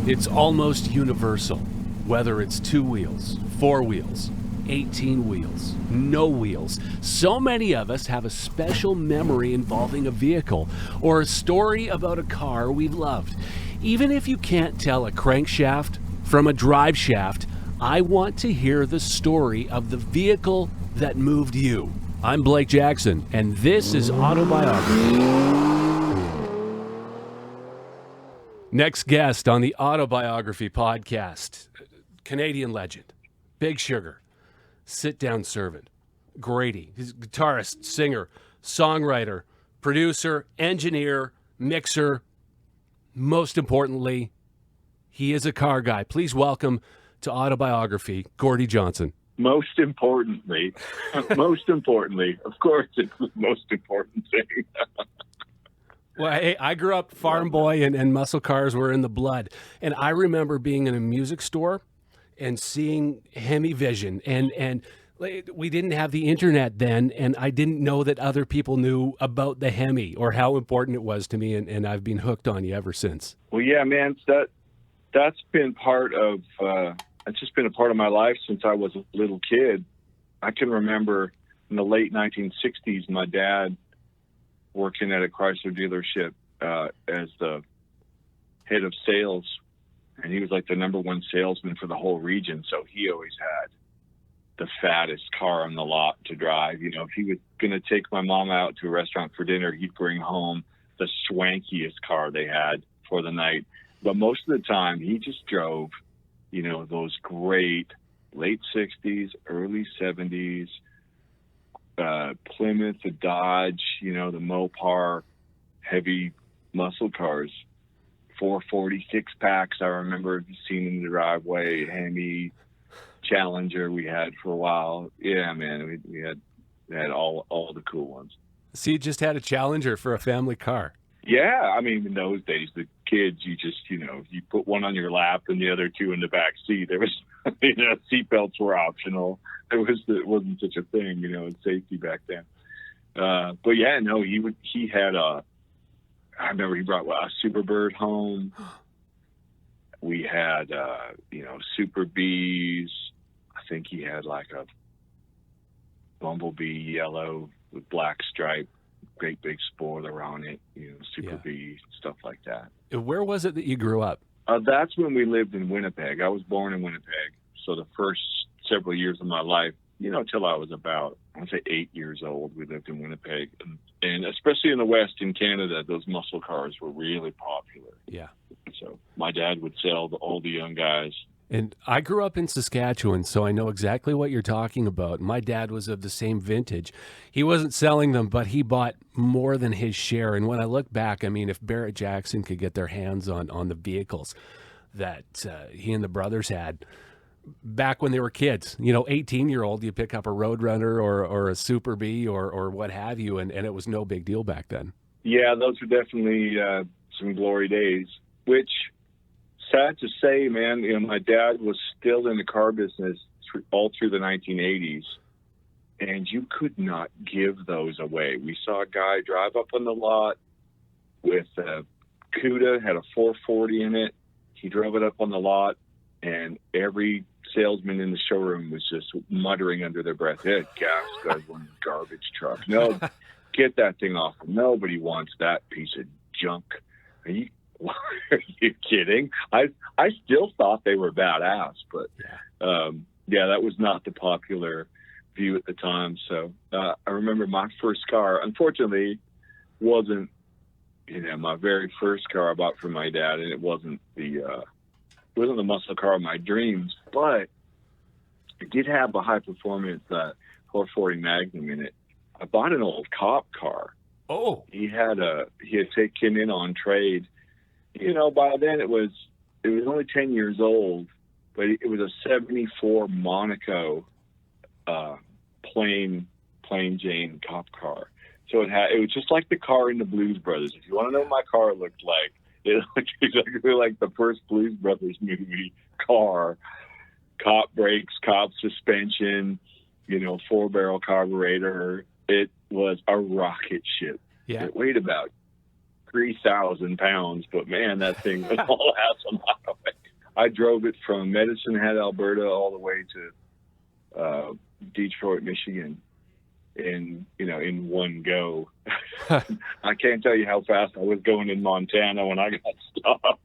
It's almost universal, whether it's 2 wheels, 4 wheels, 18 wheels, no wheels. So many of us have a special memory involving a vehicle or a story about a car we've loved. Even if you can't tell a crankshaft from a drive shaft, I want to hear the story of the vehicle that moved you. I'm Blake Jackson, and this is Auto-Biography. Next guest on the Auto-Biography podcast, Canadian legend, Big Sugar, sit-down servant, Gordie. He's a guitarist, singer, songwriter, producer, engineer, mixer. Most importantly, he is a car guy. Please welcome to Auto-Biography, Gordie Johnson. Most importantly, of course, it's the most important thing. Well, hey, I grew up farm boy, and muscle cars were in the blood. And I remember being in a music store and seeing Hemi-Vision. And we didn't have the internet then, and I didn't know that other people knew about the Hemi or how important it was to me. And I've been hooked on you ever since. Well, yeah, man, that's been part of, it's just been a part of my life since I was a little kid. I can remember in the late 1960s, my dad working at a Chrysler dealership as the head of sales, and he was like the number one salesman for the whole region. So he always had the fattest car on the lot to drive. You know, if he was going to take my mom out to a restaurant for dinner, he'd bring home the swankiest car they had for the night. But most of the time, he just drove, you know, those great late 60s, early 70s, Plymouth, the Dodge, you know, the Mopar, heavy muscle cars, 446 packs. I remember seeing in the driveway, Hemi, Challenger we had for a while. Yeah, man, we had all the cool ones. So you just had a Challenger for a family car? Yeah, I mean, in those days, the kids, you just, you know, you put one on your lap and the other two in the back seat. There was, you know, seatbelts were optional. It wasn't such a thing, you know, in safety back then. But yeah, no, I remember he brought a Superbird home. We had, you know, Super Bees. I think he had like a Bumblebee yellow with black stripe. Great big spoiler on it, you know, Super Bee, stuff like that. Where was it that you grew up? That's when we lived in Winnipeg. I was born in Winnipeg. So the first several years of my life, you know, till I was about, I want to say 8 years old, we lived in Winnipeg. And especially in the West, in Canada, those muscle cars were really popular. Yeah. So my dad would sell all the young guys. And I grew up in Saskatchewan, so I know exactly what you're talking about. My dad was of the same vintage. He wasn't selling them, but he bought more than his share. And when I look back, I mean, if Barrett Jackson could get their hands on the vehicles that he and the brothers had back when they were kids, you know, 18-year-old, you pick up a Roadrunner or a Super Bee or what have you, and it was no big deal back then. Yeah, those were definitely some glory days, which... sad to say, man, you know, my dad was still in the car business all through the 1980s, and you could not give those away. We saw a guy drive up on the lot with a Cuda, had a 440 in it. He drove it up on the lot, and every salesman in the showroom was just muttering under their breath, "Hey, gas guzzling garbage truck. No, get that thing off. Nobody wants that piece of junk." Are you kidding? I still thought they were badass, but that was not the popular view at the time. So I remember my first car, unfortunately, wasn't, you know, my very first car I bought from my dad, and it wasn't the muscle car of my dreams, but it did have a high performance 440 Magnum in it. I bought an old cop car. Oh, he had taken in on trade. You know, by then it was only 10 years old, but it was a 74 Monaco plain Jane cop car. So it was just like the car in the Blues Brothers. If you want to know what my car looked like, it looked exactly like the first Blues Brothers movie car. Cop brakes, cop suspension, you know, 4-barrel carburetor. It was a rocket ship. Yeah. It weighed about 3,000 pounds, but man, that thing was all ass a mile away. I drove it from Medicine Hat, Alberta, all the way to Detroit, Michigan, in one go. I can't tell you how fast I was going in Montana when I got stopped.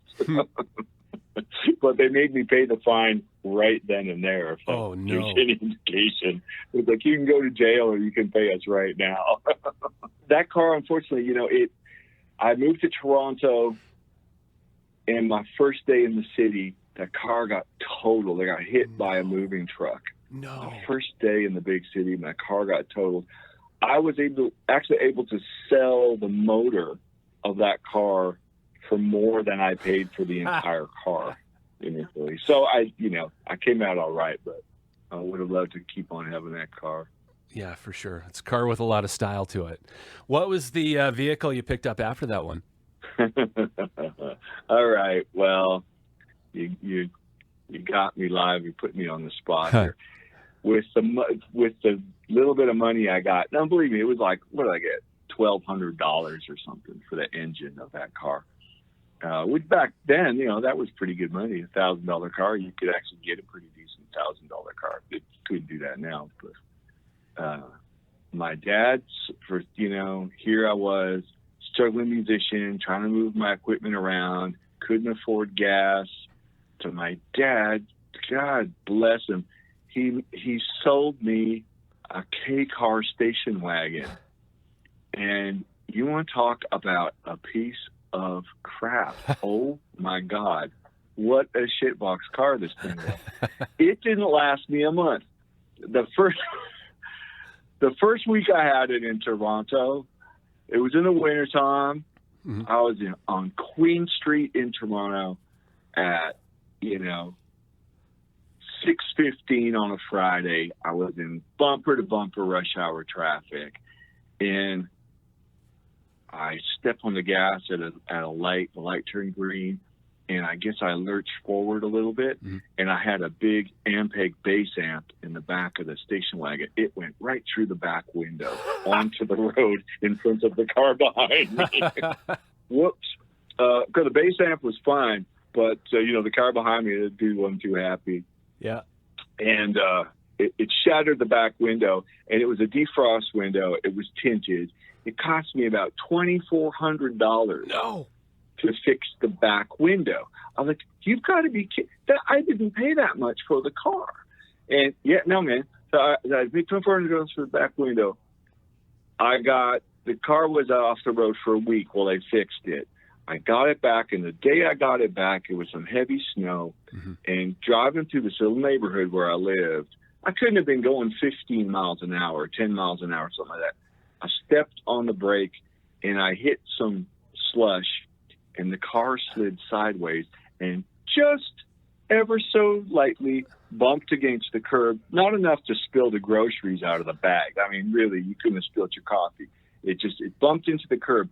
But they made me pay the fine right then and there. If Oh, that no. gives you any indication. It was like, you can go to jail or you can pay us right now. That car, unfortunately, I moved to Toronto, and my first day in the city, that car got totaled. They got hit by a moving truck. No. The first day in the big city, my car got totaled. I was able to sell the motor of that car for more than I paid for the entire car initially. So I came out all right, but I would have loved to keep on having that car. Yeah, for sure. It's a car with a lot of style to it. What was the vehicle you picked up after that one? All right. Well, you got me live. You put me on the spot here. With the little bit of money I got, now believe me, it was like, what did I get? $1,200 or something for the engine of that car. Which back then, that was pretty good money. $1,000 car, you could actually get a pretty decent $1,000 car. You couldn't do that now, but my dad's here I was, struggling musician, trying to move my equipment around, couldn't afford gas. To my dad, God bless him, he sold me a K-car station wagon. And you want to talk about a piece of crap. Oh my God. What a shitbox car this thing was. It didn't last me a month. The first week I had it in Toronto, it was in the wintertime. Mm-hmm. I was on Queen Street in Toronto at, 6:15 on a Friday. I was in bumper to bumper rush hour traffic, and I stepped on the gas at a light. The light turned green, and I guess I lurched forward a little bit, mm-hmm. and I had a big Ampeg bass amp in the back of the station wagon. It went right through the back window onto the road in front of the car behind me. Whoops. Because the bass amp was fine, but, the car behind me, the dude wasn't too happy. Yeah. And it shattered the back window, and it was a defrost window. It was tinted. It cost me about $2,400 to fix the back window. I was like, you've got to be kidding. I didn't pay that much for the car. And no, man. So I paid $2,400 for the back window. The car was off the road for a week while they fixed it. I got it back, and the day I got it back, it was some heavy snow. Mm-hmm. And driving through this little neighborhood where I lived, I couldn't have been going 15 miles an hour, 10 miles an hour, something like that. I stepped on the brake, and I hit some slush, and the car slid sideways and just ever so lightly bumped against the curb, not enough to spill the groceries out of the bag. I mean, really, you couldn't have spilled your coffee. It bumped into the curb,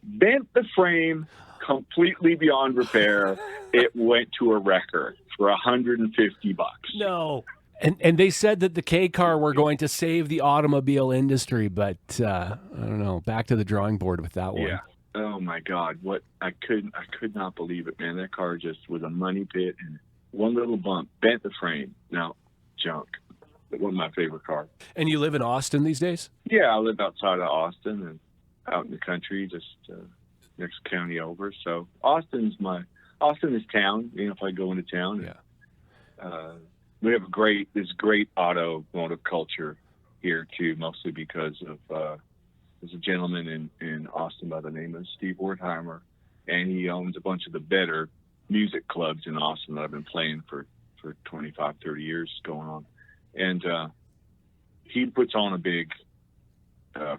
bent the frame completely beyond repair. It went to a wrecker for $150. No. And they said that the K car were going to save the automobile industry, but I don't know. Back to the drawing board with that one. Yeah. Oh my God. I could not believe it, man. That car just was a money pit, and one little bump bent the frame. Now, junk. One of my favorite cars. And you live in Austin these days? Yeah, I live outside of Austin and out in the country, just next county over. So Austin is town. If I go into town. Yeah. We have this great automotive culture here too, mostly because of there's a gentleman in Austin by the name of Steve Wertheimer, and he owns a bunch of the better music clubs in Austin that I've been playing for 25, 30 years going on. And he puts on a big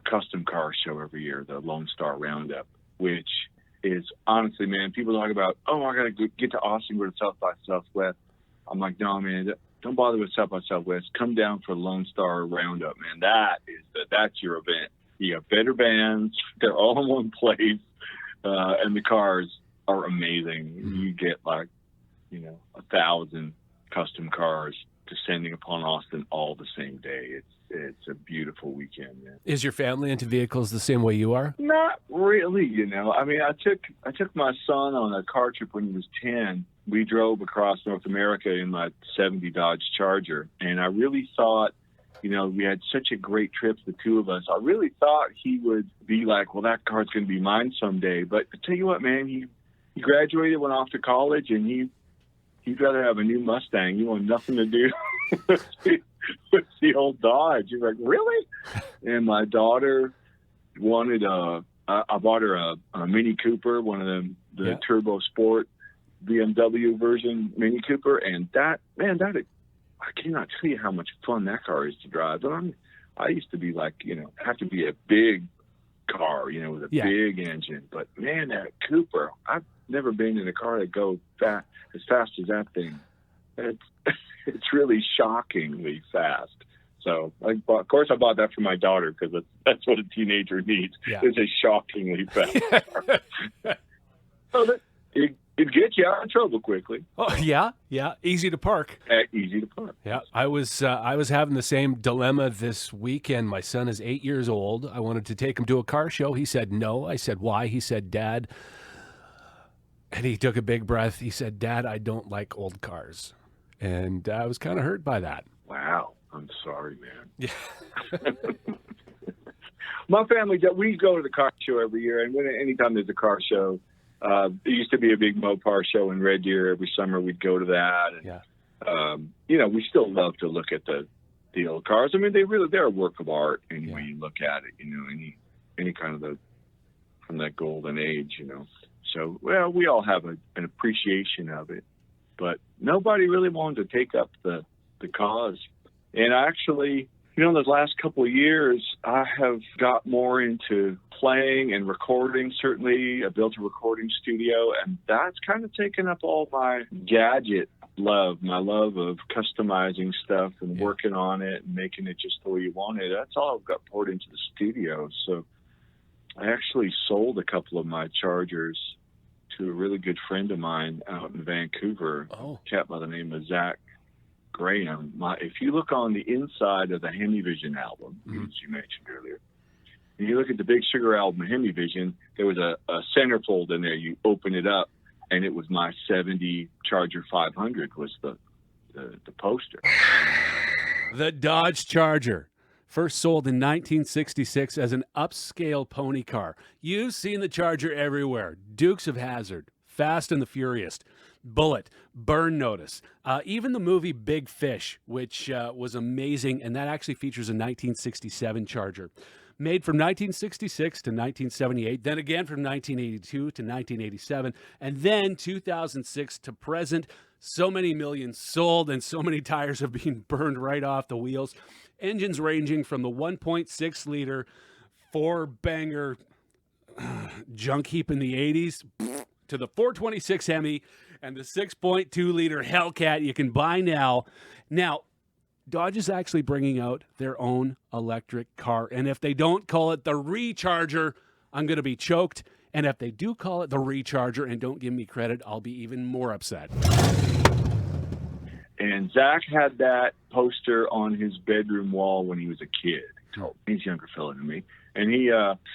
custom car show every year, the Lone Star Roundup, which is honestly, man, people talk about, I got to get to Austin, go to South by Southwest. I'm like, no, man, don't bother with South by Southwest. Come down for Lone Star Roundup, man. That's your event. You got better bands. They're all in one place. And the cars are amazing. You get 1,000 custom cars descending upon Austin all the same day. It's a beautiful weekend, man. Is your family into vehicles the same way you are? Not really, you know. I mean, I took my son on a car trip when he was 10. We drove across North America in my 70 Dodge Charger, and I really thought, you know, we had such a great trip, the two of us. I really thought he would be like, well, that car's going to be mine someday. But I tell you what, man, he graduated, went off to college, and he'd rather have a new Mustang. He wanted nothing to do with the old Dodge. He's like, really? And my daughter wanted I bought her a Mini Cooper, one of them, the Turbo Sport BMW version Mini Cooper. And that, I cannot tell you how much fun that car is to drive. But I used to be like, you know, have to be a big car, you know, with a big engine. But man, that Cooper, I've never been in a car that goes as fast as that thing. It's really shockingly fast. So, of course, I bought that for my daughter because that's what a teenager needs. Yeah. It's a shockingly fast car. So it gets you out of trouble quickly. Oh yeah, easy to park. Easy to park. Yeah, I was having the same dilemma this weekend. My son is 8 years old. I wanted to take him to a car show. He said no. I said why? He said, Dad. And he took a big breath. He said, Dad, I don't like old cars. And I was kind of hurt by that. Wow. I'm sorry, man. Yeah. My family, we go to the car show every year. And anytime there's a car show, there used to be a big Mopar show in Red Deer. Every summer we'd go to that. And, you know, we still love to look at the old cars. I mean, they're a work of art any way you look at it, you know, any kind of from that golden age, you know. So, well, we all have an appreciation of it, but nobody really wanted to take up the cause. And actually, you know, those last couple of years, I have got more into playing and recording. Certainly, I built a recording studio, and that's kind of taken up all my gadget love, my love of customizing stuff and working on it and making it just the way you want it. That's all I've got poured into the studio. So I actually sold a couple of my Chargers to a really good friend of mine out in Vancouver, a chap by the name of Zach Graham. If you look on the inside of the Hemi-Vision album, as you mentioned earlier, and you look at the Big Sugar album, Hemi-Vision, there was a centerfold in there. You open it up, and it was my 70 Charger 500 was the poster. The Dodge Charger. First sold in 1966 as an upscale pony car. You've seen the Charger everywhere. Dukes of Hazzard, Fast and the Furious, Bullet, Burn Notice, even the movie Big Fish, which was amazing, and that actually features a 1967 Charger. Made from 1966 to 1978, then again from 1982 to 1987, and then 2006 to present. So many millions sold, and so many tires have been burned right off the wheels. Engines ranging from the 1.6-liter four-banger junk heap in the 80s to the 426 Hemi and the 6.2-liter Hellcat you can buy now. Now, Dodge is actually bringing out their own electric car, and if they don't call it the Recharger, I'm going to be choked. And if they do call it the Recharger and don't give me credit, I'll be even more upset. And Zach had that poster on his bedroom wall when he was a kid. He's a younger fellow than me. And he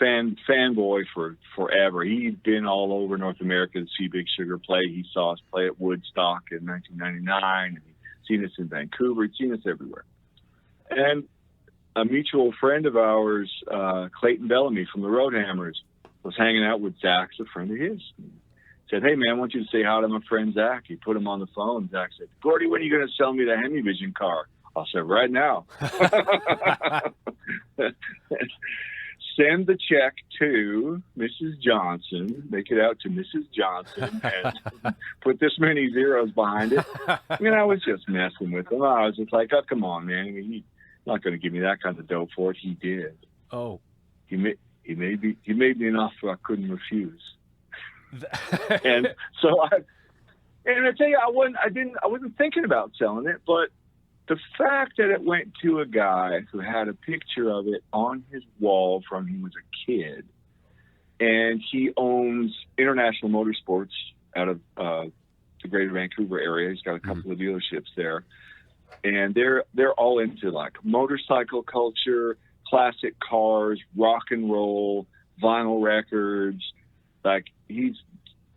fanboy for forever. He'd been all over North America to see Big Sugar play. He saw us play at Woodstock in 1999. And he'd seen us in Vancouver. He'd seen us everywhere. And a mutual friend of ours, Clayton Bellamy from the Roadhammers, was hanging out with Zach, a friend of his. Said, hey, man, I want you to say hi to my friend Zach. He put him on the phone. Zach said, Gordie, when are you going to sell me the Hemi-Vision car? I said, right now. Send the check to Mrs. Johnson. Make it out to Mrs. Johnson and put this many zeros behind it. I mean, I was just messing with him. I was just like, oh, come on, man. I mean, he's not going to give me that kind of dough for it. He did. Oh. He made me an offer I couldn't refuse. And so I tell you, I wasn't thinking about selling it, but the fact that it went to a guy who had a picture of it on his wall from he was a kid, and he owns International Motorsports out of the Greater Vancouver area. He's got a couple of dealerships there. and they're all into like motorcycle culture, classic cars, rock and roll, vinyl records. Like he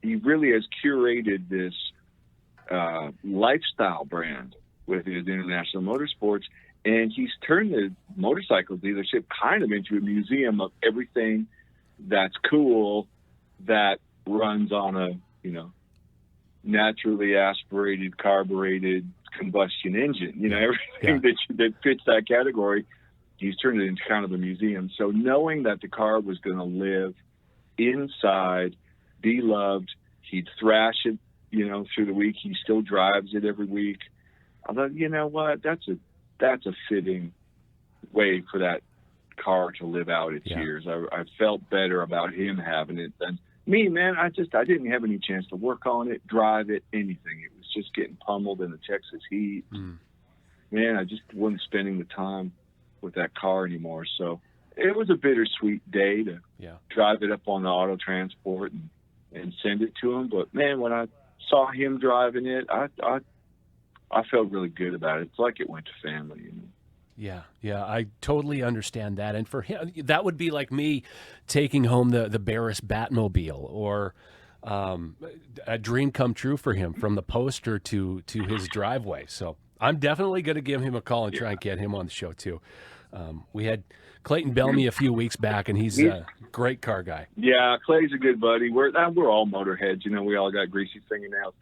really has curated this lifestyle brand with his International Motorsports, and he's turned the motorcycle dealership kind of into a museum of everything that's cool that runs on a, you know, naturally aspirated, carbureted combustion engine. You know, everything that fits that category, he's turned it into kind of a museum. So knowing that the car was going to live inside, be loved, he'd thrash it, you know, through the week. He still drives it every week. I thought, you know what, that's a fitting way for that car to live out its years. I felt better about him having it than me, man. I didn't have any chance to work on it, drive it, anything. It was just getting pummeled in the Texas heat. Man, I just wasn't spending the time with that car anymore. So it was a bittersweet day to drive it up on the auto transport and send it to him. But man, when I saw him driving it, I felt really good about it. It's like it went to family, you know? Yeah, I totally understand that. And for him, that would be like me taking home the Barris Batmobile, or a dream come true for him, from the poster to his driveway. So I'm definitely going to give him a call and try and get him on the show too. We had Clayton Bellamy a few weeks back, and he's a great car guy. Yeah, Clay's a good buddy. We're all motorheads, you know. We all got greasy fingernails.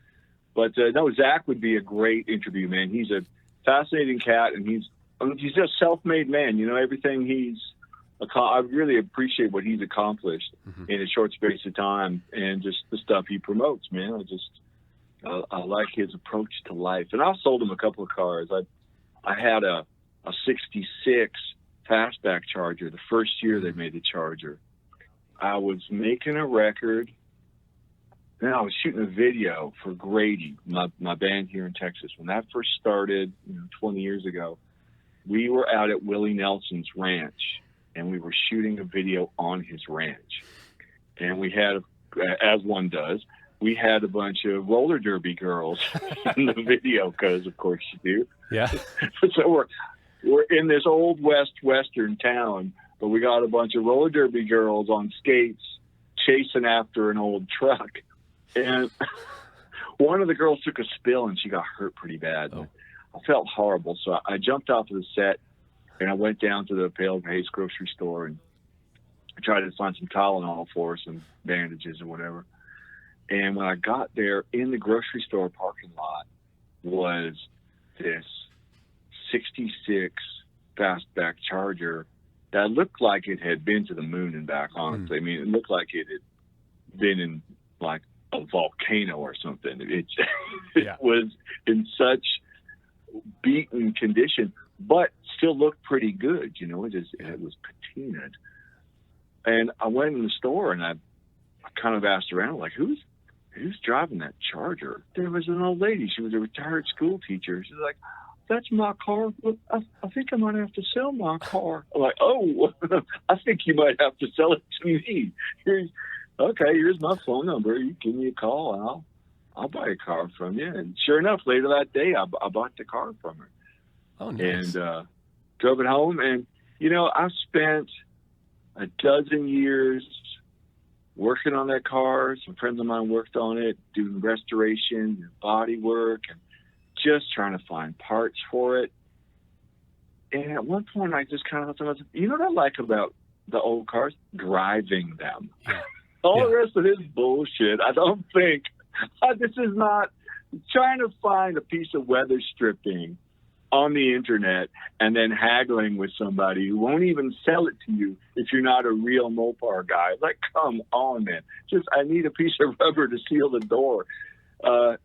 But no, Zach would be a great interview, man. He's a fascinating cat, and he's a self-made man. You know, everything I really appreciate what he's accomplished in a short space of time, and just the stuff he promotes, man. I like his approach to life. And I've sold him a couple of cars. I had a 66 fastback Charger the first year they made the Charger. I was making a record. Then I was shooting a video for Grady, my band here in Texas. When that first started, 20 years ago, we were out at Willie Nelson's ranch, and we were shooting a video on his ranch. And we had, as one does, we had a bunch of roller derby girls in the video, because of course you do. Yeah. So we're in this old western town, but we got a bunch of roller derby girls on skates chasing after an old truck. And one of the girls took a spill, and she got hurt pretty bad. Oh. I felt horrible, so I jumped off of the set, and I went down to the Pale Pace grocery store, and I tried to find some Tylenol for her, some bandages or whatever. And when I got there, in the grocery store parking lot was this 66 fastback Charger that looked like it had been to the moon and back, honestly. I mean, it looked like it had been in, like, a volcano or something. It was in such beaten condition, but still looked pretty good. You know, it was patinaed. And I went in the store, and I kind of asked around, like, who's driving that Charger? There was an old lady. She was a retired school teacher. She's like, that's my car. Look, I think I might have to sell my car. I'm like, oh, I think you might have to sell it to me. Here's my phone number. You give me a call, I'll buy a car from you. And sure enough, later that day, I bought the car from her. Oh, nice. And drove it home. And, I've spent a dozen years working on that car. Some friends of mine worked on it, doing restoration and body work, and just trying to find parts for it. And at one point, I just kind of thought to myself, you know what I like about the old cars? Driving them. Yeah. All the rest of this bullshit, I don't think. This is not trying to find a piece of weather stripping on the internet and then haggling with somebody who won't even sell it to you if you're not a real Mopar guy. Like, come on, man. I need a piece of rubber to seal the door.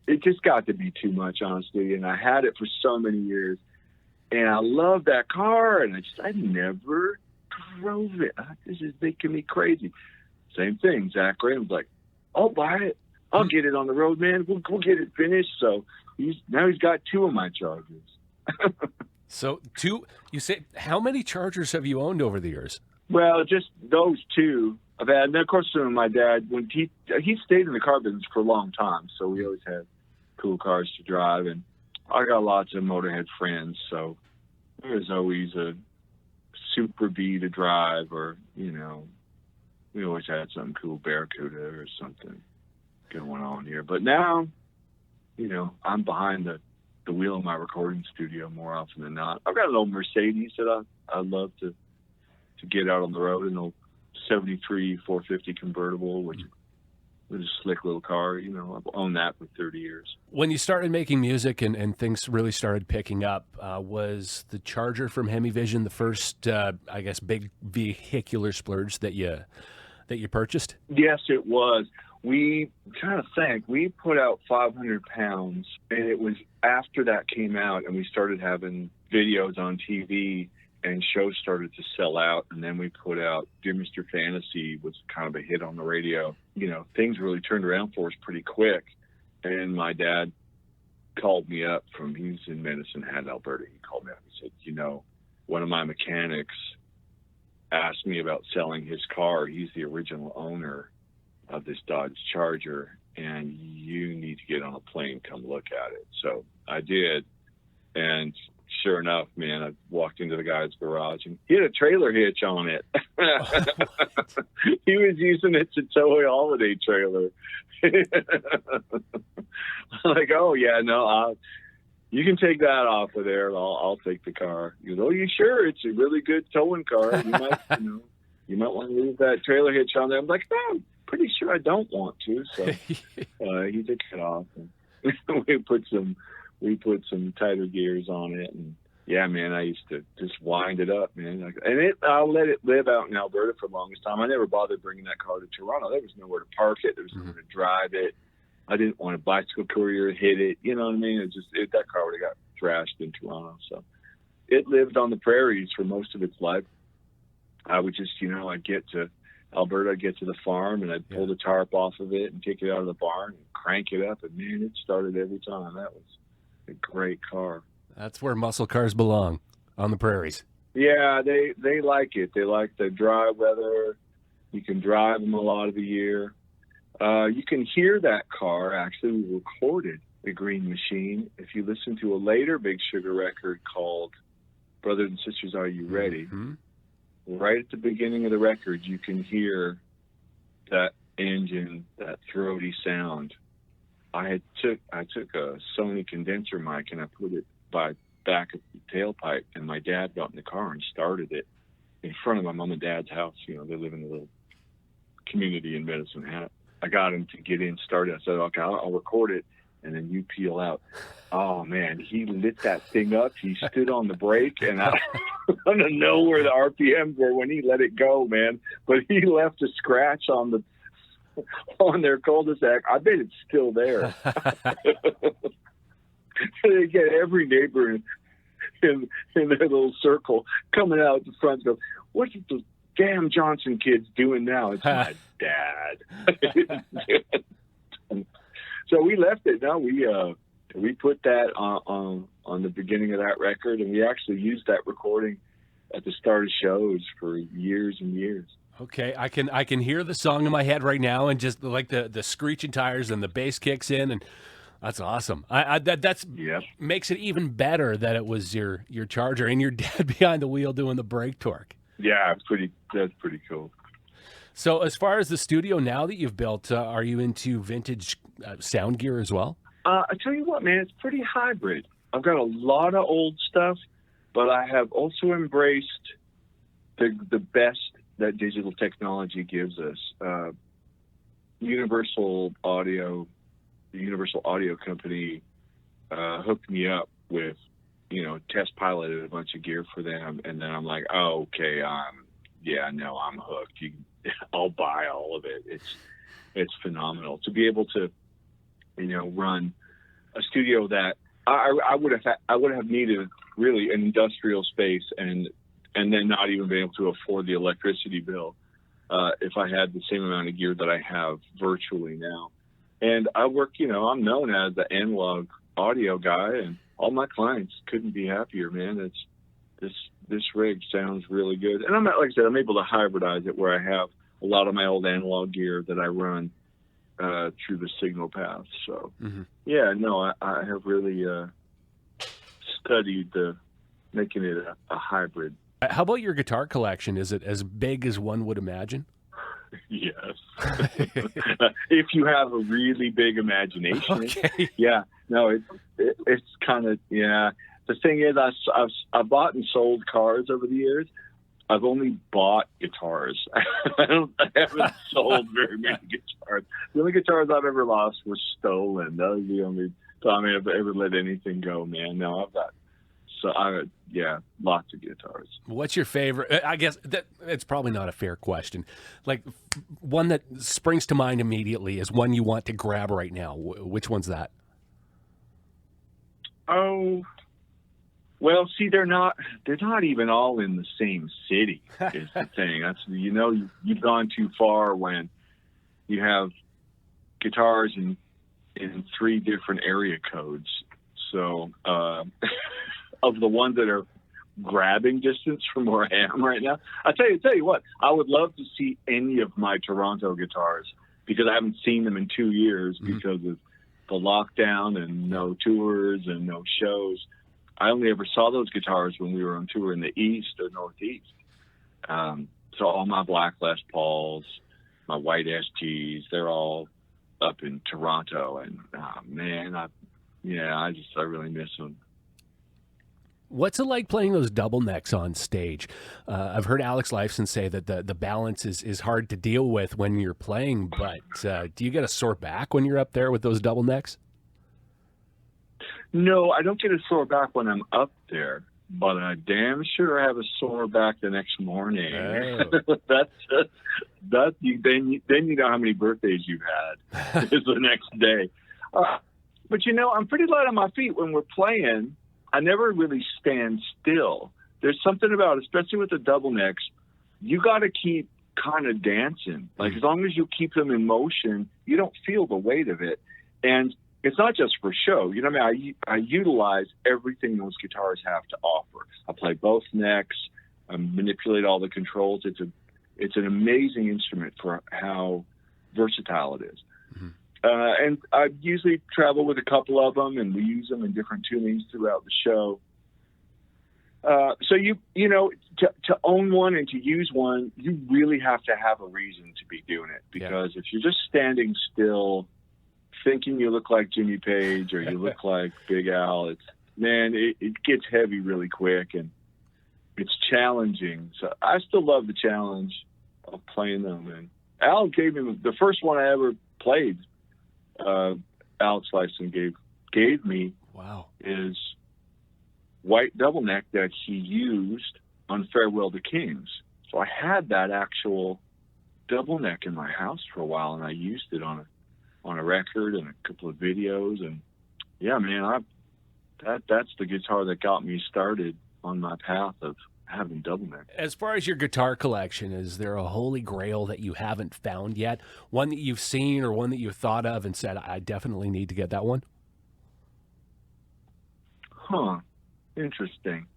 It just got to be too much, honestly. And I had it for so many years. And I love that car, and I never drove it. This is making me crazy. Same thing. Zach Graham's like, I'll buy it. I'll get it on the road, man. We'll get it finished. So now he's got two of my Chargers. So you say, how many Chargers have you owned over the years? Well, just those two I've had. And of course, my dad, when he stayed in the car business for a long time, so we always had cool cars to drive. And I got lots of Motorhead friends, so there's always a Super B to drive, or, you know, we always had some cool Barracuda or something going on here. But now, you know, I'm behind the wheel of my recording studio more often than not. I've got an old Mercedes that I'd love to get out on the road, an old 73 450 convertible, which was a slick little car. You know, I've owned that for 30 years. When you started making music and things really started picking up, was the Charger from Hemi-Vision the first, I guess, big vehicular splurge that you purchased? Yes, it was. We kind of think we put out 500 pounds, and it was after that came out and we started having videos on TV and shows started to sell out. And then we put out Dear Mr. Fantasy, was kind of a hit on the radio. You know, things really turned around for us pretty quick. And my dad called me up he was in Medicine Hat, Alberta. He called me up and said, you know, one of my mechanics asked me about selling his car. He's the original owner of this Dodge Charger, and you need to get on a plane, come look at it. So I did, and sure enough, man, I walked into the guy's garage, and he had a trailer hitch on it. He was using it to tow a holiday trailer. I'm like, oh yeah, no, you can take that off of there. I'll take the car. He goes, oh, you sure? It's a really good towing car. You might want to leave that trailer hitch on there. I'm like, no, I'm pretty sure I don't want to. So he took it off, and we put some tighter gears on it, and yeah, man, I used to just wind it up, man. And I'll let it live out in Alberta for the longest time. I never bothered bringing that car to Toronto. There was nowhere to park it. There was nowhere to drive it. I didn't want a bicycle courier to hit it. You know what I mean? That car would have got thrashed in Toronto. So it lived on the prairies for most of its life. I would just, you know, I'd get to Alberta, I'd get to the farm, and I'd pull the tarp off of it and take it out of the barn and crank it up. And man, it started every time. That was a great car. That's where muscle cars belong, on the prairies. Yeah, they like it. They like the dry weather. You can drive them a lot of the year. You can hear that car. Actually, we recorded The Green Machine. If you listen to a later Big Sugar record called Brothers and Sisters, Are You Ready? Mm-hmm. Right at the beginning of the record, you can hear that engine, that throaty sound. I took a Sony condenser mic and I put it by back of the tailpipe, and my dad got in the car and started it in front of my mom and dad's house. You know, they live in a little community in Medicine Hat. I got him to get in started. I said, okay, I'll record it, and then you peel out. Oh, man, he lit that thing up. He stood on the brake, and I don't know where the RPMs were when he let it go, man. But he left a scratch on their cul-de-sac. I bet it's still there. They get every neighbor in their little circle coming out the front and go, what's the damn Johnson kids doing now? It's my dad. So we left it. Now we put that on the beginning of that record, and we actually used that recording at the start of shows for years and years. Okay, I can hear the song in my head right now, and just like the screeching tires and the bass kicks in, and that's awesome. That's makes it even better that it was your Charger and your dad behind the wheel doing the brake torque. Yeah, that's pretty cool. So as far as the studio now that you've built, are you into vintage sound gear as well? I tell you what, man, it's pretty hybrid. I've got a lot of old stuff, but I have also embraced the best that digital technology gives us. Universal Audio, the Universal Audio company, hooked me up with, test piloted a bunch of gear for them, and then I'm like, oh, okay, I'm hooked. I'll buy all of it. It's phenomenal to be able to, run a studio that I would have needed really an industrial space and then not even be able to afford the electricity bill if I had the same amount of gear that I have virtually now. And I work, I'm known as the analog audio guy, and all my clients couldn't be happier, man. This rig sounds really good. And I'm I'm able to hybridize it where I have a lot of my old analog gear that I run through the signal path. So, I have really studied making it a hybrid. How about your guitar collection? Is it as big as one would imagine? Yes. If you have a really big imagination. Okay. Yeah. No, it's kind of, yeah. The thing is, I've bought and sold cars over the years. I've only bought guitars. I haven't sold very many guitars. The only guitars I've ever lost were stolen. That was the only time I've ever let anything go, man. No, I've got, lots of guitars. What's your favorite? I guess it's probably not a fair question. Like, one that springs to mind immediately is one you want to grab right now. Which one's that? Oh, well, see, they're not even all in the same city, is the thing. That's, you've gone too far when you have guitars in 3 different area codes. So, of the ones that are grabbing distance from where I am right now, I tell you what, I would love to see any of my Toronto guitars, because I haven't seen them in 2 years because of the lockdown and no tours and no shows. I only ever saw those guitars when we were on tour in the East or Northeast. So all my black Les Pauls, my white STs, they're all up in Toronto. And man, I really miss them. What's it like playing those double necks on stage? I've heard Alex Lifeson say that the balance is hard to deal with when you're playing, but do you get a sore back when you're up there with those double necks? No, I don't get a sore back when I'm up there, but I damn sure have a sore back the next morning. Oh. Then you know how many birthdays you've had is the next day. But I'm pretty light on my feet when we're playing. I never really stand still. There's something about, especially with the double necks, you got to keep kind of dancing. Like, as long as you keep them in motion, you don't feel the weight of it. And it's not just for show. I utilize everything those guitars have to offer. I play both necks. I manipulate all the controls. It's an amazing instrument for how versatile it is. Mm-hmm. And I usually travel with a couple of them, and we use them in different tunings throughout the show. So to own one and to use one, you really have to have a reason to be doing it, because if you're just standing still, thinking you look like Jimmy Page or you look like Big Al, it gets heavy really quick, and it's challenging. So I still love the challenge of playing them. And Al gave me the first one I ever played. Alex Lifeson gave me is white double neck that he used on Farewell to Kings. So I had that actual double neck in my house for a while, and I used it on a record and a couple of videos. And yeah, man, that's the guitar that got me started on my path of having double neck. As far as your guitar collection, is there a holy grail that you haven't found yet? One that you've seen or one that you've thought of and said, I definitely need to get that one? Huh. Interesting.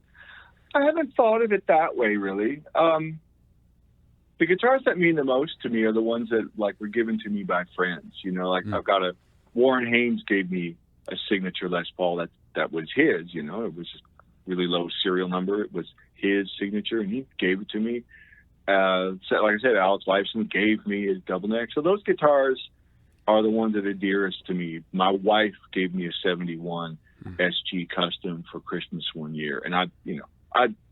I haven't thought of it that way, really. The guitars that mean the most to me are the ones that were given to me by friends. I've got Warren Haynes gave me a signature Les Paul that was his. It was just really low serial number. It was his signature, and he gave it to me. So like I said, Alex Lifeson gave me his double neck. So those guitars are the ones that are dearest to me. My wife gave me a 71 SG Custom for Christmas one year, and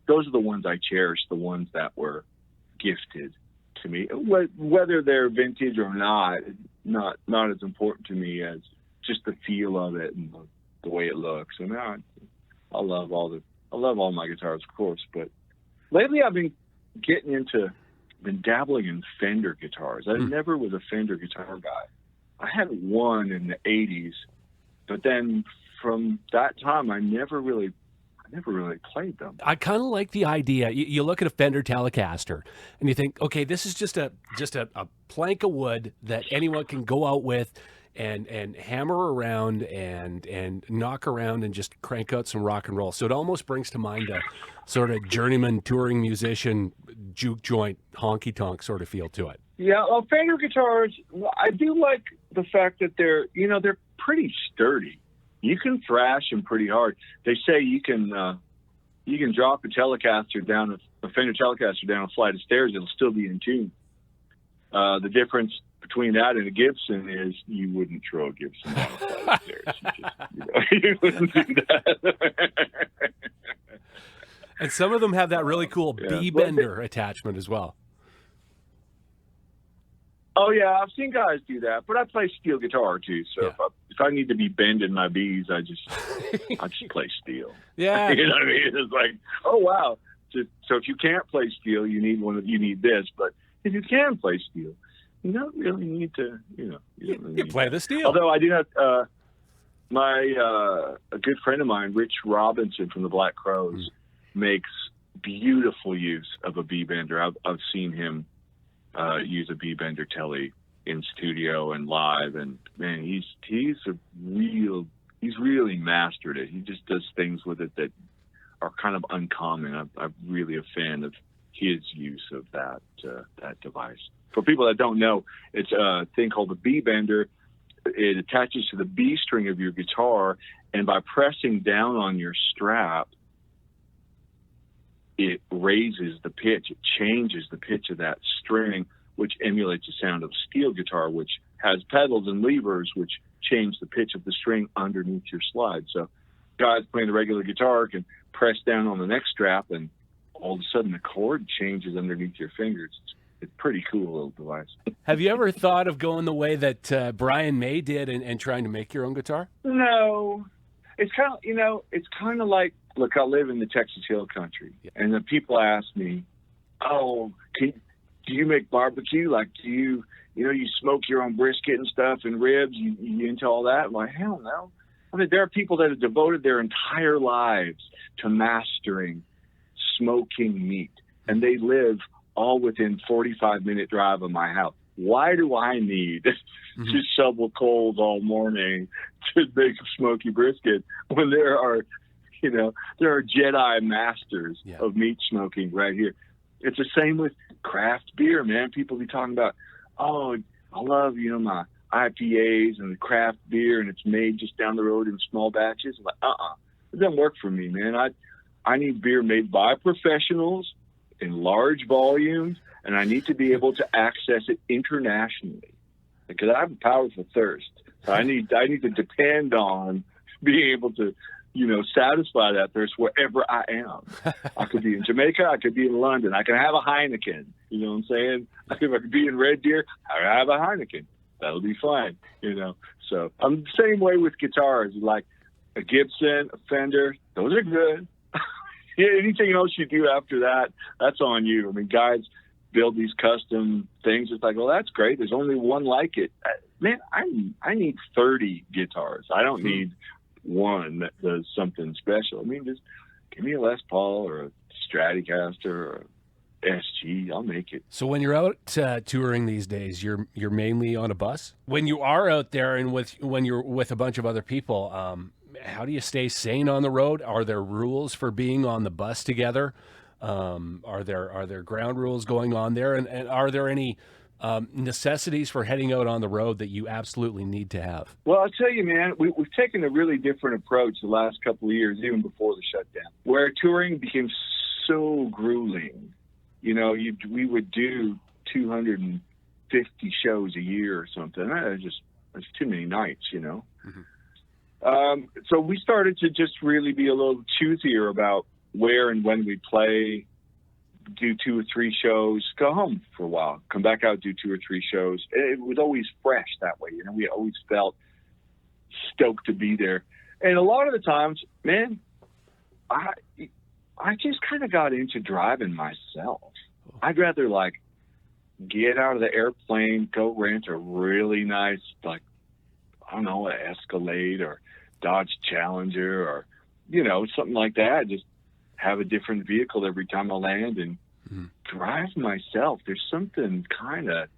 those are the ones I cherish, the ones that were gifted to me. Whether they're vintage or not as important to me as just the feel of it and the way it looks. And I love all my guitars, of course, but lately I've been dabbling in Fender guitars. I never was a Fender guitar guy. I had one in the 80s, but then from that time I never really played them. I kind of like the idea. You look at a Fender Telecaster and you think, okay, this is just a plank of wood that anyone can go out with and hammer around and knock around and just crank out some rock and roll. So it almost brings to mind a sort of journeyman touring musician, juke joint, honky tonk sort of feel to it. Yeah, well, Fender guitars, I do like the fact that they're pretty sturdy. you can thrash them pretty hard. They say you can drop a Telecaster down, a Fender Telecaster down a flight of stairs, it'll still be in tune. The difference between that and a Gibson is you wouldn't throw a Gibson down a flight of stairs. You wouldn't do that. And some of them have that really cool B-bender attachment as well. Oh yeah, I've seen guys do that, but I play steel guitar too. So if I need to be bending my B's, I just play steel. Yeah, you know what I mean? It's like, oh wow. So if you can't play steel, you need this. But if you can play steel, you don't really need to. You play the steel. Although I do have a good friend of mine, Rich Robinson from the Black Crowes, makes beautiful use of a B-bender. I've seen him use a B-bender telly in studio and live, and man, he's really mastered it. He just does things with it that are kind of uncommon. I'm really a fan of his use of that device. For people that don't know, it's a thing called a B-bender. It attaches to the B string of your guitar, and by pressing down on your strap, it raises the pitch. It changes the pitch of that string, which emulates the sound of steel guitar, which has pedals and levers, which change the pitch of the string underneath your slide. So guys playing the regular guitar can press down on the neck strap, and all of a sudden the chord changes underneath your fingers. It's a pretty cool little device. Have you ever thought of going the way that Brian May did and trying to make your own guitar? No. It's kind of like, look, I live in the Texas Hill Country, and the people ask me, "Oh, do you make barbecue? Like, do you smoke your own brisket and stuff and ribs? You into all that?" I'm like, hell no. I mean, there are people that have devoted their entire lives to mastering smoking meat, and they live all within 45-minute drive of my house. Why do I need to shovel coals all morning to make a smoky brisket when there are Jedi masters of meat smoking right here? It's the same with craft beer, man. People be talking about, oh, I love, my IPAs and the craft beer, and it's made just down the road in small batches. I'm like, it doesn't work for me, man. I need beer made by professionals in large volumes, and I need to be able to access it internationally because I have a powerful thirst. So I need to depend on being able to, satisfy that thirst wherever I am. I could be in Jamaica. I could be in London. I can have a Heineken. You know what I'm saying? If I could be in Red Deer, I have a Heineken. That'll be fine. So I'm the same way with guitars. Like a Gibson, a Fender, those are good. Anything else you do after that, that's on you. I mean, guys build these custom things. It's like, well, that's great. There's only one like it. Man, I need 30 guitars. I don't need one that does something special. I mean, just give me a Les Paul or a Stratocaster or a SG. I'll make it. So when you're out touring these days, you're mainly on a bus? When you are out there and when you're with a bunch of other people, how do you stay sane on the road? Are there rules for being on the bus together? Are there ground rules going on there? And are there any necessities for heading out on the road that you absolutely need to have? Well, I'll tell you, man, we've taken a really different approach the last couple of years, even before the shutdown, where touring became so grueling. We would do 250 shows a year or something. That's too many nights, So we started to just really be a little choosier about where and when we play, do 2 or 3 shows, go home for a while, come back out, do 2 or 3 shows. It was always fresh that way. We always felt stoked to be there. And a lot of the times, man, I just kind of got into driving myself. I'd rather get out of the airplane, go rent a really nice, an Escalade or Dodge Challenger or, something like that. Just have a different vehicle every time I land and drive myself. There's something kind of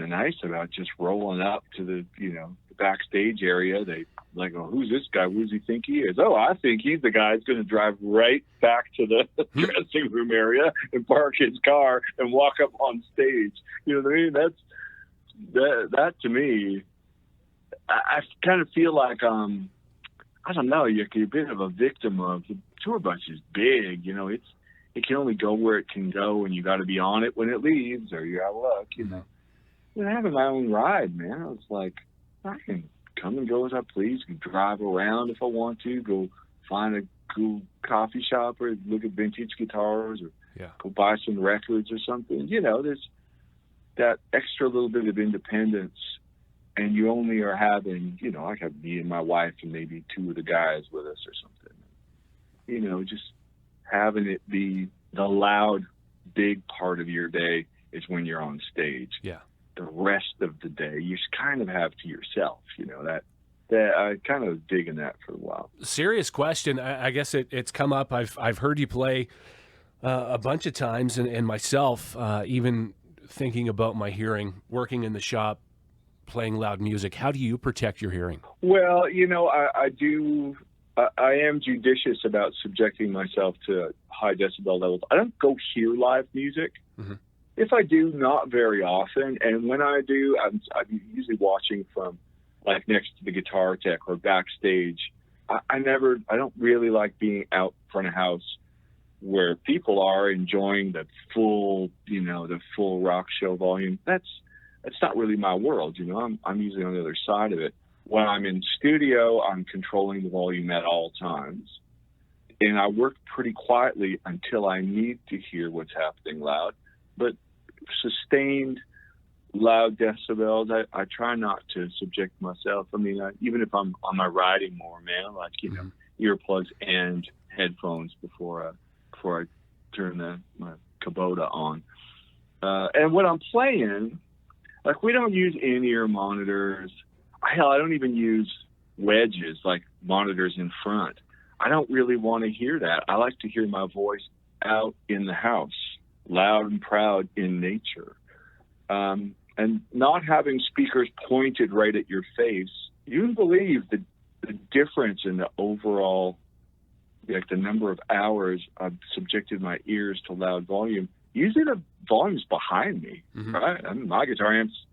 nice about just rolling up to the backstage area. They oh, who's this guy? Who does he think he is? Oh, I think he's the guy that's going to drive right back to the dressing room area and park his car and walk up on stage. You know what I mean? That to me, I kind of feel like I don't know, you're a bit of a victim of the tour bus is big, it can only go where it can go, and you got to be on it when it leaves, or you're out of luck, having my own ride, man, I was like, I can come and go as I please, can drive around if I want to, go find a cool coffee shop or look at vintage guitars, or go buy some records or something. There's that extra little bit of independence, and you only are having, I have me and my wife and maybe two of the guys with us or something. Just having it be the loud, big part of your day is when you're on stage. Yeah. The rest of the day, you kind of have to yourself, that I kind of digging that for a while. Serious question. I guess it's come up. I've heard you play a bunch of times, and myself, even thinking about my hearing, working in the shop, playing loud music. How do you protect your hearing? Well, I do. I am judicious about subjecting myself to high decibel levels. I don't go hear live music. Mm-hmm. If I do, not very often. And when I do, I'm usually watching from like next to the guitar tech or backstage. I don't really like being out front of house where people are enjoying the full rock show volume. That's not really my world. I'm usually on the other side of it. When I'm in studio, I'm controlling the volume at all times. And I work pretty quietly until I need to hear what's happening loud. But sustained loud decibels, I try not to subject myself. I mean, even if I'm on my riding more, man, like, earplugs and headphones before I turn my Kubota on. And when I'm playing, like, we don't use in-ear monitors. Hell, I don't even use wedges, like monitors in front. I don't really want to hear that. I like to hear my voice out in the house, loud and proud in nature. And not having speakers pointed right at your face, you wouldn't believe the difference in the overall, like the number of hours I've subjected my ears to loud volume. Usually the volume's behind me, right? I mean, my guitar amp's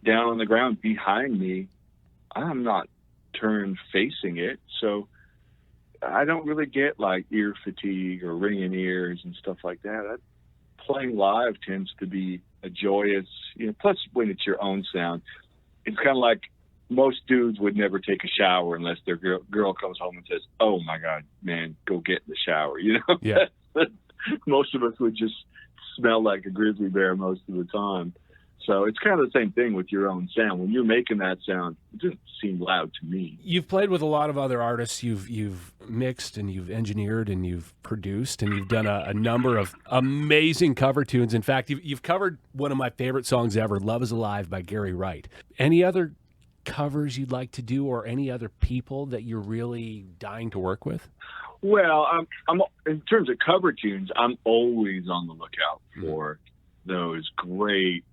down on the ground behind me. I'm not turned facing it, so I don't really get like ear fatigue or ringing ears and stuff like that. Playing live tends to be a joyous, plus when it's your own sound, it's kind of like most dudes would never take a shower unless their girl comes home and says, "Oh my God, man, go get in the shower." Yeah. Most of us would just smell like a grizzly bear most of the time. So it's kind of the same thing with your own sound. When you're making that sound, it doesn't seem loud to me. You've played with a lot of other artists. You've mixed and you've engineered and you've produced and you've done a number of amazing cover tunes. In fact, you've covered one of my favorite songs ever, "Love Is Alive" by Gary Wright. Any other covers you'd like to do, or any other people that you're really dying to work with? Well, I'm in terms of cover tunes, I'm always on the lookout for those great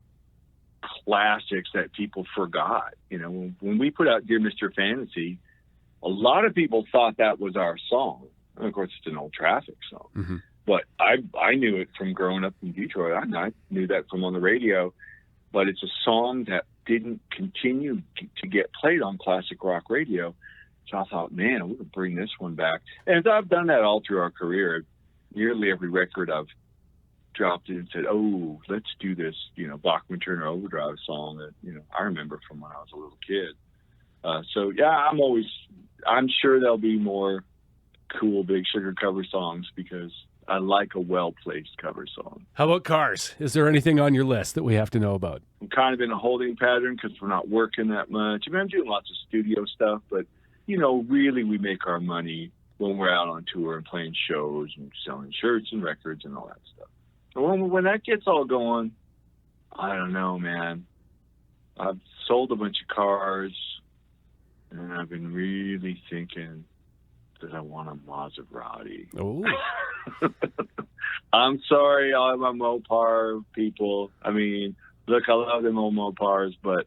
classics that people forgot. When we put out Dear Mr. Fantasy, a lot of people thought that was our song. And of course, it's an old Traffic song. But I knew it from growing up in Detroit. I knew that from on the radio. But it's a song that didn't continue to get played on classic rock radio. So I thought, man, we could bring this one back. And I've done that all through our career. Nearly every record I've dropped in and said, "Oh, let's do this, Bachman Turner Overdrive song that, I remember from when I was a little kid." So yeah, I'm sure there'll be more cool Big Sugar cover songs because I like a well-placed cover song. How about cars? Is there anything on your list that we have to know about? I'm kind of in a holding pattern because we're not working that much. I mean, I'm doing lots of studio stuff, but, really we make our money when we're out on tour and playing shows and selling shirts and records and all that stuff. And when that gets all going, I don't know, man. I've sold a bunch of cars, and I've been really thinking that I want a Maserati. Oh. I'm sorry, all my Mopar people. I mean, look, I love them old Mopars, but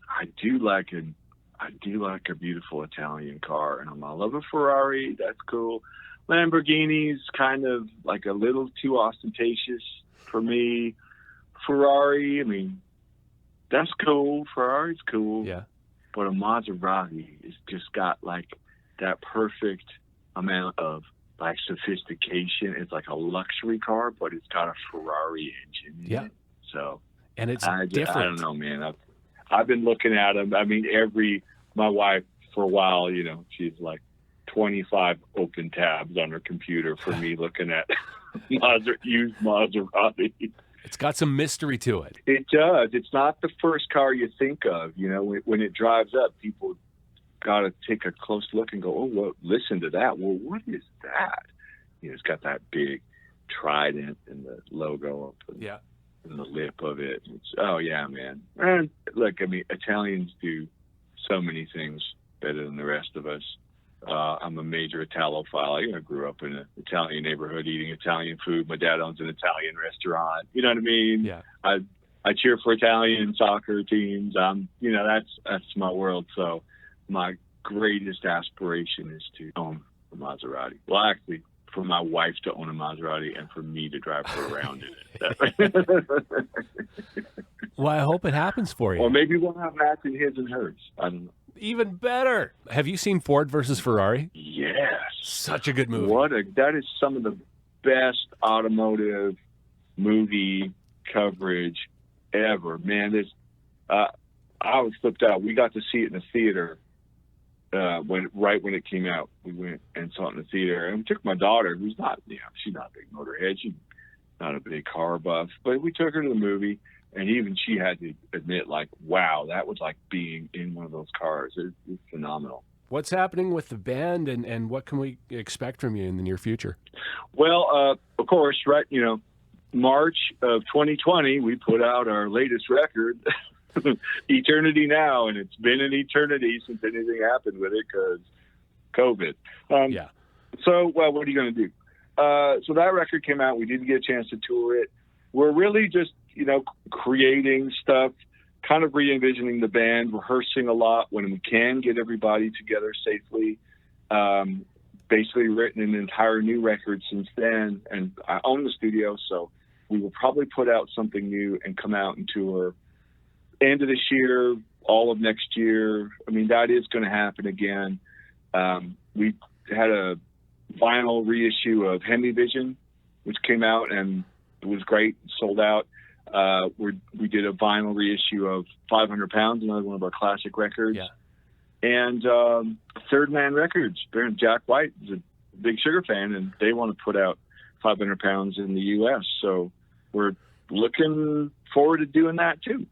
I do like a beautiful Italian car, and I love a Ferrari. That's cool. Lamborghini's kind of like a little too ostentatious for me. Ferrari, I mean, that's cool. Ferrari's cool. Yeah. But a Maserati has just got like that perfect amount of like sophistication. It's like a luxury car, but it's got a Ferrari engine in it. So, and it's different. I don't know, man. I've been looking at them. I mean, my wife for a while, you know, she's like 25 open tabs on her computer for me looking at used Maserati. It's got some mystery to it. It does. It's not the first car you think of. You know, when it drives up, people got to take a close look and go, oh, well, listen to that. Well, what is that? You know, it's got that big trident and the logo up and, and the lip of it. Oh, yeah, man. And look, I mean, Italians do so many things better than the rest of us. I'm a major Italophile. I grew up in an Italian neighborhood eating Italian food. My dad owns an Italian restaurant. You know what I mean? Yeah. I cheer for Italian soccer teams. You know, that's my world. So my greatest aspiration is to own a Maserati. Well, actually, for my wife to own a Maserati and for me to drive her around in it. Well, I hope it happens for you. Or maybe we'll have matching his and hers. I don't know. Even better. Have you seen Ford versus Ferrari? Yes. Such a good movie. That is some of the best automotive movie coverage ever. Man, I was flipped out. We got to see it in the theater right when it came out. We went and saw it in the theater, and we took my daughter, who's not, she's not a big motorhead. She's not a big car buff, but we took her to the movie. And even she had to admit, like, wow, that was like being in one of those cars. It's phenomenal. What's happening with the band, and what can we expect from you in the near future? Well, of course, right, March of 2020, we put out our latest record, Eternity Now, and it's been an eternity since anything happened with it because COVID. So, well, what are you going to do? So that record came out. We didn't get a chance to tour it. We're really just, creating stuff, kind of re-envisioning the band, rehearsing a lot when we can get everybody together safely. Basically written an entire new record since then, and I own the studio, so we will probably put out something new and come out and tour end of this year, all of next year. I mean, that is going to happen again. We had a vinyl reissue of Hemi-Vision, which came out, and it was great, sold out. We did a vinyl reissue of 500 Pounds, another one of our classic records. Yeah. And Third Man Records, Jack White is a big Sugar fan, and they want to put out 500 Pounds in the U.S. So we're looking forward to doing that too.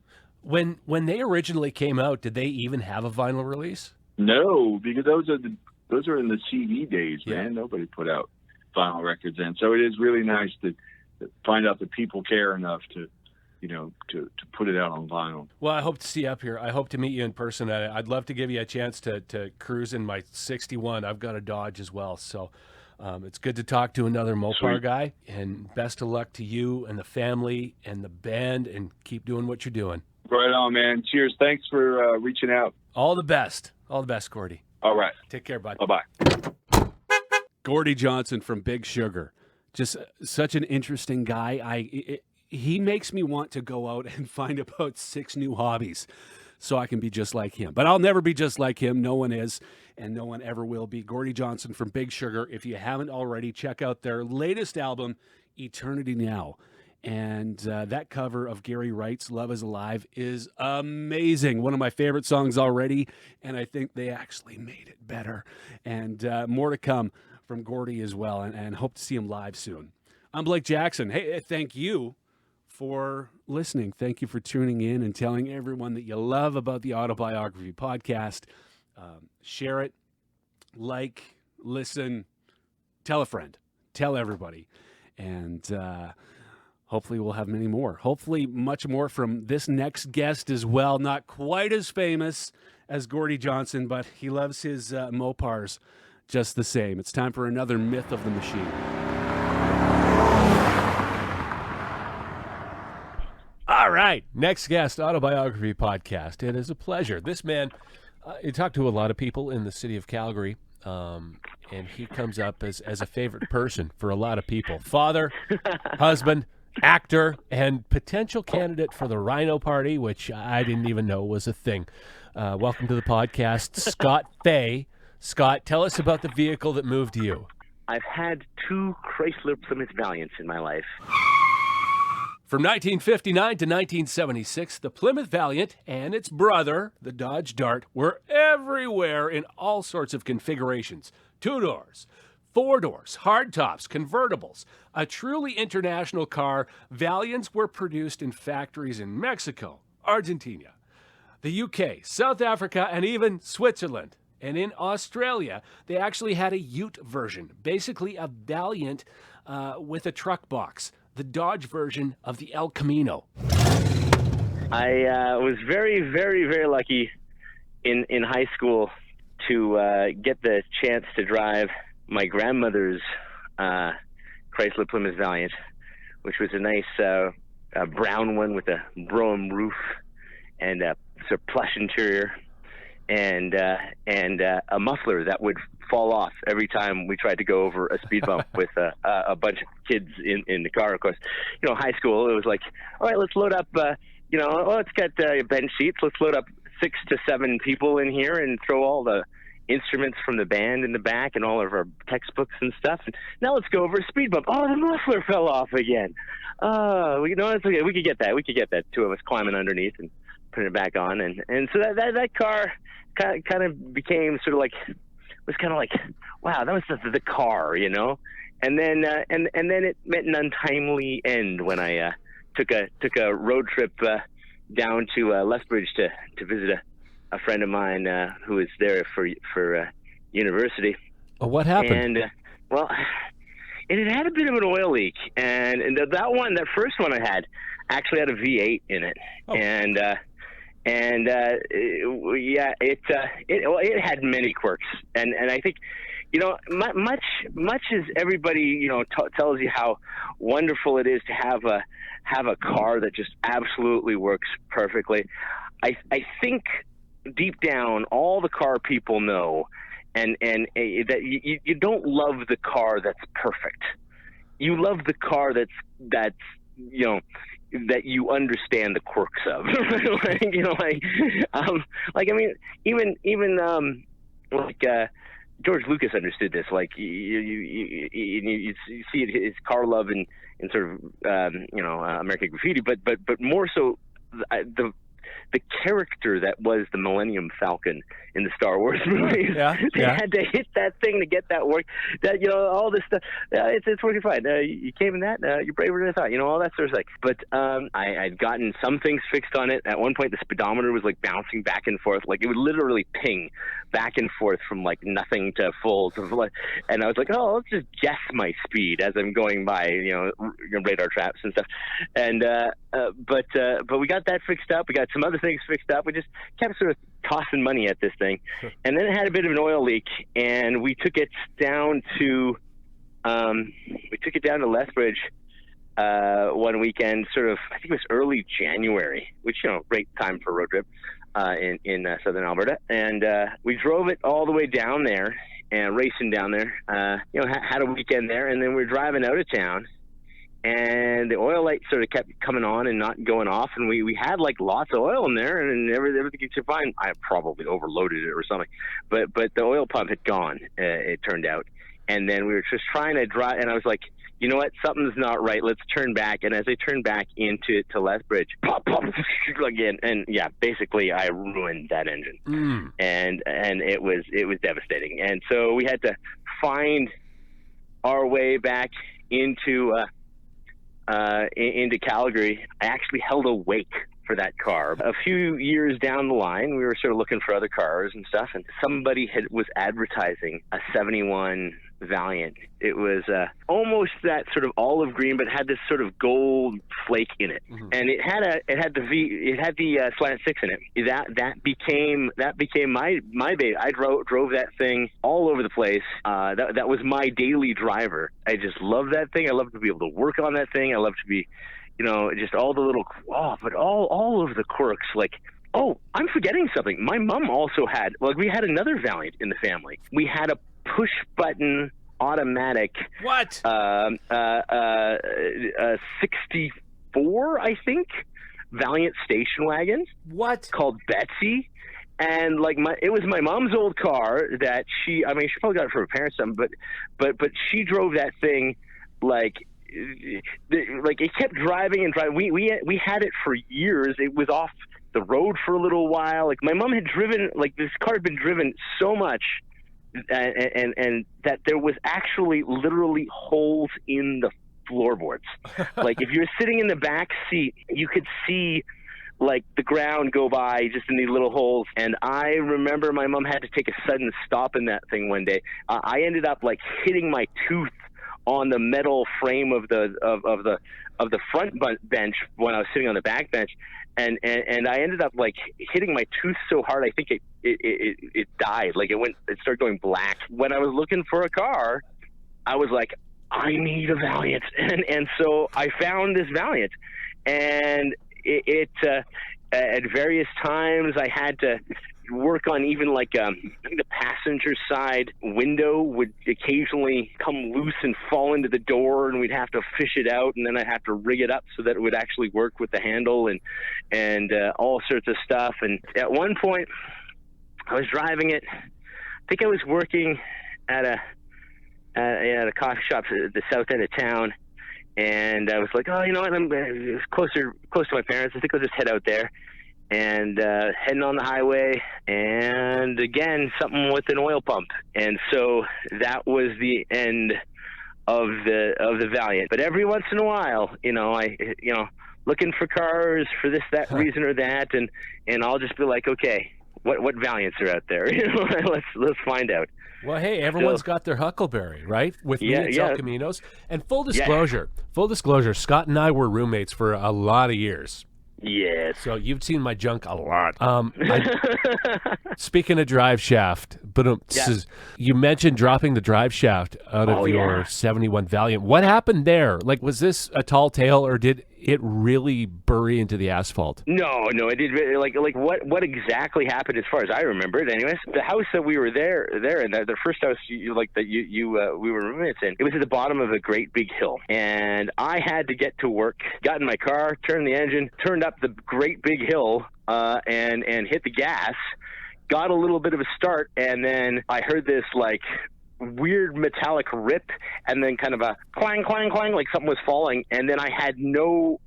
When they originally came out, did they even have a vinyl release? No, because those are in the CD days, man. Nobody put out vinyl records then. So it is really nice to find out that people care enough to put it out on vinyl. Well, I hope to see you up here. I hope to meet you in person. I'd love to give you a chance to cruise in my 61. I've got a Dodge as well. So it's good to talk to another Mopar guy. And best of luck to you and the family and the band, and keep doing what you're doing. Right on, man. Cheers. Thanks for reaching out. All the best. All the best, Gordie. All right. Take care, bud. Bye-bye. Gordie Johnson from Big Sugar. Just such an interesting guy. He makes me want to go out and find about 6 new hobbies so I can be just like him. But I'll never be just like him. No one is, and no one ever will be. Gordie Johnson from Big Sugar. If you haven't already, check out their latest album, Eternity Now. And that cover of Gary Wright's Love is Alive is amazing. One of my favorite songs already, and I think they actually made it better. And more to come from Gordie as well, and hope to see him live soon. I'm Blake Jackson. Hey, thank you for listening. Thank you for tuning in and telling everyone that you love about the Auto-Biography podcast. Share it, listen, tell a friend, tell everybody. And hopefully we'll have many more. Hopefully much more from this next guest as well. Not quite as famous as Gordie Johnson, but he loves his Mopars just the same. It's time for another Myth of the Machine. All right, next guest, Auto-Biography podcast. It is a pleasure. This man, you talk to a lot of people in the city of Calgary, and he comes up as a favorite person for a lot of people. Father, husband, actor, and potential candidate for the Rhino Party, which I didn't even know was a thing. Welcome to the podcast, Scott Fay. Scott, tell us about the vehicle that moved you. I've had 2 Chrysler Plymouth Valiants in my life. From 1959 to 1976, the Plymouth Valiant and its brother, the Dodge Dart, were everywhere in all sorts of configurations. 2 doors, 4 doors, hardtops, convertibles. A truly international car, Valiants were produced in factories in Mexico, Argentina, the UK, South Africa, and even Switzerland. And in Australia, they actually had a ute version, basically a Valiant with a truck box, the Dodge version of the El Camino. I was very, very, very lucky in high school to get the chance to drive my grandmother's Chrysler Plymouth Valiant, which was a nice brown one with a brougham roof and a sort of plush interior, and a muffler that would fall off every time we tried to go over a speed bump with a bunch of kids in the car. Of course, high school, it was like, all right, let's load up, let's get bench seats. Let's load up 6 to 7 people in here and throw all the instruments from the band in the back and all of our textbooks and stuff. And now let's go over a speed bump. Oh, the muffler fell off again. It's okay. We could get that. 2 of us climbing underneath and putting it back on. And so that car kind of became sort of like, was kind of like, wow, that was the car, And then it met an untimely end when I took a road trip down to Lethbridge to visit a friend of mine who was there for university. Oh, what happened? And it had a bit of an oil leak, and that first one I had actually had a V8 in it. Oh. It had many quirks, and I think, much as everybody tells you how wonderful it is to have a car that just absolutely works perfectly, I think deep down all the car people know, and that you don't love the car that's perfect. You love the car that's that you understand the quirks of. George Lucas understood this. Like you see his car love in sort of American Graffiti, but more so the character that was the Millennium Falcon in the Star Wars movies. They had to hit that thing to get that work. That all this stuff. It's working fine. You came in that. You're braver than I thought. All that sort of stuff. But I'd gotten some things fixed on it. At one point, the speedometer was like bouncing back and forth. Like it would literally ping back and forth from like nothing to full. And I was like, oh, let's just guess my speed as I'm going by. Radar traps and stuff. And but we got that fixed up. We got some other things fixed up. We just kept sort of tossing money at this thing. And then it had a bit of an oil leak, and we took it down to Lethbridge one weekend, sort of, I think it was early January, which, great time for a road trip in southern Alberta. And we drove it all the way down there and racing down there, had a weekend there, and then we were driving out of town. And the oil light sort of kept coming on and not going off, and we had like lots of oil in there, and everything was fine. I probably overloaded it or something, but the oil pump had gone. It turned out, and then we were just trying to drive, and I was like, you know what, something's not right. Let's turn back. And as I turned back into Lethbridge, pop again, and yeah, basically I ruined that engine, and it was devastating. And so we had to find our way back into Calgary. I actually held a wake for that car. A few years down the line, we were sort of looking for other cars and stuff, and somebody was advertising a 71 Valiant. It was almost that sort of olive green, but had this sort of gold flake in it, and it had the slant 6 in it. That became my baby. I drove that thing all over the place. That was my daily driver. I just love that thing. I love to be able to work on that thing. I love to be, just all the little, but all of the quirks. Like, oh, I'm forgetting something. My mom also had, we had another Valiant in the family. We had a push button automatic. What? 64, I think, Valiant station wagon. What? Called Betsy. And like it was my mom's old car that she probably got it from her parents, but she drove that thing like it kept driving and driving. We had it for years. It was off the road for a little while. Like my mom had driven, like this car had been driven so much, and that there was actually literally holes in the floorboards. Like if you're sitting in the back seat, you could see like the ground go by just in these little holes. And I remember my mom had to take a sudden stop in that thing one day. I ended up like hitting my tooth on the metal frame of the front bench when I was sitting on the back bench, and I ended up like hitting my tooth so hard I think it died. Like it started going black. When I was looking for a car, I was like, I need a Valiant, and so I found this Valiant, and it at various times I had to work on even like I think the passenger side window would occasionally come loose and fall into the door, and we'd have to fish it out, and then I'd have to rig it up so that it would actually work with the handle and all sorts of stuff. And at one point I was driving it. I think I was working at a coffee shop at the south end of town, and I was like, oh, you know what, I'm close to my parents. I think I'll just head out there. And heading on the highway, and again, something with an oil pump. And so that was the end of the Valiant. But every once in a while, I looking for cars for this, that reason or that, and I'll just be like, okay, what Valiants are out there? Let's find out. Well, hey, everyone's got their Huckleberry, right? With me at El Caminos. And full disclosure, Scott and I were roommates for a lot of years. Yes. So you've seen my junk a lot. Speaking of drive shaft, you mentioned dropping the drive shaft out of your 71 Valiant. What happened there? Like, was this a tall tale, or did it really bury into the asphalt? No, it did. Like what exactly happened, as far as I remember it, anyways. The house that we were there in, the first house we were roommates in, it was at the bottom of a great big hill, and I had to get to work. Got in my car, turned the engine, turned up the great big hill, and hit the gas. Got a little bit of a start, and then I heard this like weird metallic rip, and then kind of a clang, clang, clang, like something was falling, and then I had no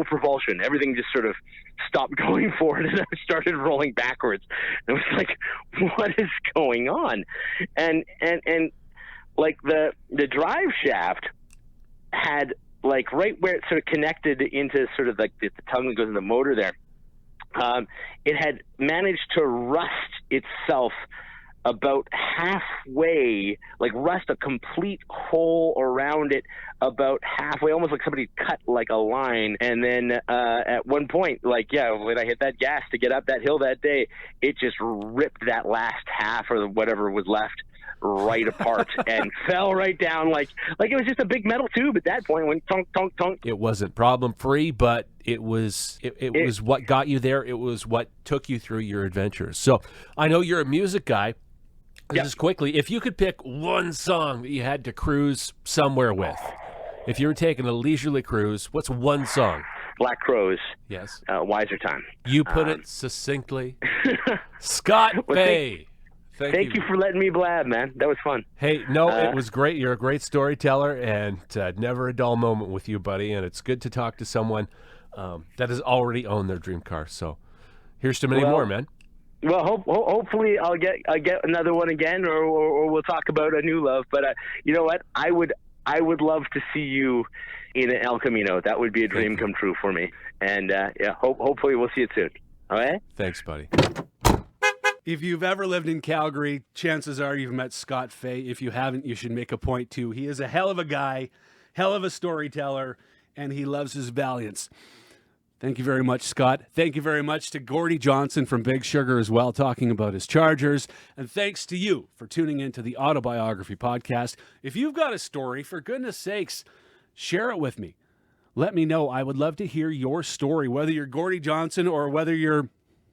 propulsion. Everything just sort of stopped going forward, and I started rolling backwards. And it was like, what is going on? And like the drive shaft had, like, right where it sort of connected into sort of like the tongue that goes in the motor there, it had managed to rust itself about halfway, like rust a complete hole around it about halfway, almost like somebody cut like a line. And then at one point, when I hit that gas to get up that hill that day, it just ripped that last half or whatever was left right apart and fell right down like it was just a big metal tube at that point. Went tonk, tonk, tonk. It wasn't problem free, but it was what got you there. It was what took you through your adventures. So I know you're a music guy. Just quickly, if you could pick one song that you had to cruise somewhere with, if you were taking a leisurely cruise, what's one song? Black Crowes. Yes. Wiser Time. You put it succinctly. Scott Fay. Thank you for letting me blab, man. That was fun. Hey, it was great. You're a great storyteller, and never a dull moment with you, buddy. And it's good to talk to someone that has already owned their dream car. So here's to many more, man. Well, hopefully I'll get another one again, or we'll talk about a new love. But you know what? I would love to see you in an El Camino. That would be a dream come true for me. And hopefully we'll see it soon. All right? Thanks, buddy. If you've ever lived in Calgary, chances are you've met Scott Fay. If you haven't, you should make a point to. He is a hell of a guy, hell of a storyteller, and he loves his Valiants. Thank you very much, Scott. Thank you very much to Gordie Johnson from Big Sugar as well, talking about his Chargers. And thanks to you for tuning into the Auto-Biography podcast. If you've got a story, for goodness sakes, share it with me. Let me know. I would love to hear your story, whether you're Gordie Johnson or whether you're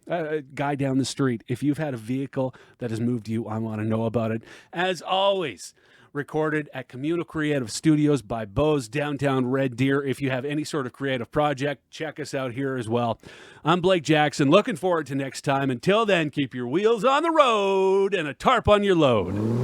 guy down the street. If you've had a vehicle that has moved you, I want to know about it. As always, recorded at Communal Creative Studios by Bose, downtown Red Deer. If you have any sort of creative project, check us out here as well. I'm Blake Jackson. Looking forward to next time. Until then, keep your wheels on the road and a tarp on your load.